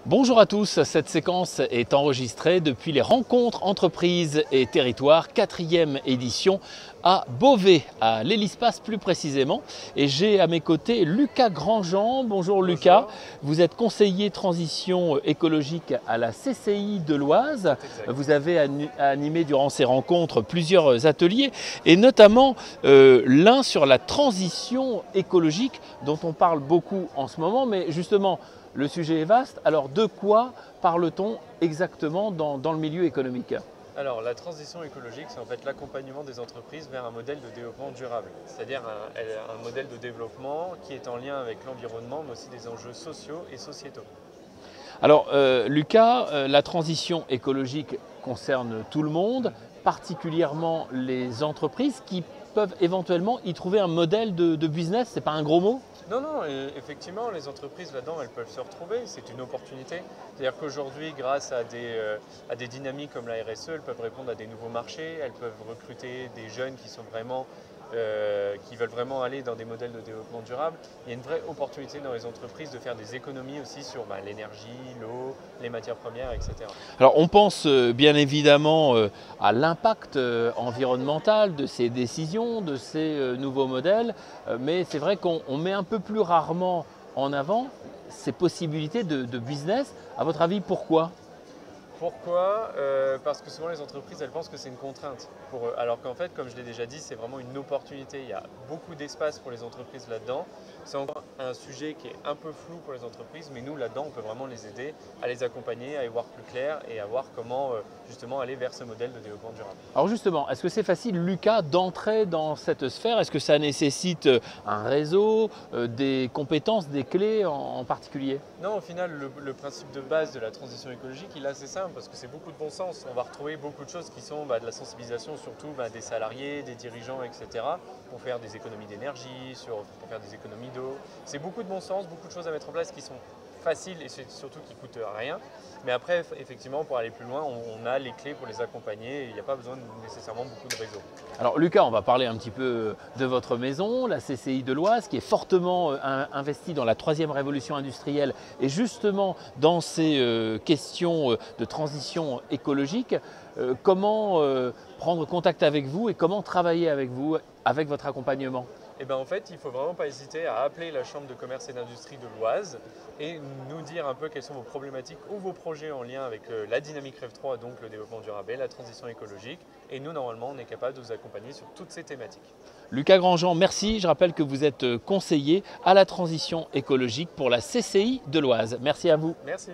Bonjour à tous, cette séquence est enregistrée depuis les rencontres entreprises et territoires, 4e édition à Beauvais, à l'Hélispace plus précisément. Et j'ai à mes côtés Lucas Grandjean. Bonjour Lucas, vous êtes conseiller transition écologique à la CCI de l'Oise. Vous avez animé durant ces rencontres plusieurs ateliers et notamment l'un sur la transition écologique dont on parle beaucoup en ce moment, mais justement le sujet est vaste. Alors de quoi parle-t-on exactement dans le milieu économique ? Alors la transition écologique, c'est en fait l'accompagnement des entreprises vers un modèle de développement durable, c'est-à-dire un modèle de développement qui est en lien avec l'environnement, mais aussi des enjeux sociaux et sociétaux. Alors Lucas, la transition écologique concerne tout le monde, particulièrement les entreprises qui peuvent éventuellement y trouver un modèle de business, c'est pas un gros mot ? Non, non, effectivement, les entreprises là-dedans, elles peuvent se retrouver, c'est une opportunité. C'est-à-dire qu'aujourd'hui, grâce à des dynamiques comme la RSE, elles peuvent répondre à des nouveaux marchés, elles peuvent recruter des jeunes qui veulent vraiment aller dans des modèles de développement durable. Il y a une vraie opportunité dans les entreprises de faire des économies aussi sur l'énergie, l'eau, les matières premières, etc. Alors on pense bien évidemment à l'impact environnemental de ces décisions, de ces nouveaux modèles, mais c'est vrai qu'on met un peu plus rarement en avant ces possibilités de business. À votre avis, pourquoi ? Pourquoi ? Parce que souvent les entreprises, elles pensent que c'est une contrainte pour eux. Alors qu'en fait, comme je l'ai déjà dit, c'est vraiment une opportunité. Il y a beaucoup d'espace pour les entreprises là-dedans. C'est encore un sujet qui est un peu flou pour les entreprises, mais nous, là-dedans, on peut vraiment les aider, à les accompagner, à y voir plus clair et à voir comment justement aller vers ce modèle de développement durable. Alors justement, est-ce que c'est facile, Lucas, d'entrer dans cette sphère ? Est-ce que ça nécessite un réseau, des compétences, des clés en particulier ? Non, au final, le principe de base de la transition écologique, il est assez simple parce que c'est beaucoup de bon sens. On va retrouver beaucoup de choses qui sont de la sensibilisation, surtout des salariés, des dirigeants, etc. pour faire des économies d'énergie, pour faire des économies d'eau. C'est beaucoup de bon sens, beaucoup de choses à mettre en place qui sont faciles et surtout qui ne coûtent rien. Mais après, effectivement, pour aller plus loin, on a les clés pour les accompagner et il n'y a pas besoin nécessairement beaucoup de réseaux. Alors Lucas, on va parler un petit peu de votre maison, la CCI de l'Oise, qui est fortement investie dans la 3e révolution industrielle et justement dans ces questions de transition écologique. Comment prendre contact avec vous et comment travailler avec vous, avec votre accompagnement ? Et en fait, il ne faut vraiment pas hésiter à appeler la Chambre de commerce et d'industrie de l'Oise et nous dire un peu quelles sont vos problématiques ou vos projets en lien avec la dynamique REV 3, donc le développement durable et la transition écologique. Et nous, normalement, on est capable de vous accompagner sur toutes ces thématiques. Lucas Grandjean, merci. Je rappelle que vous êtes conseiller à la transition écologique pour la CCI de l'Oise. Merci à vous. Merci.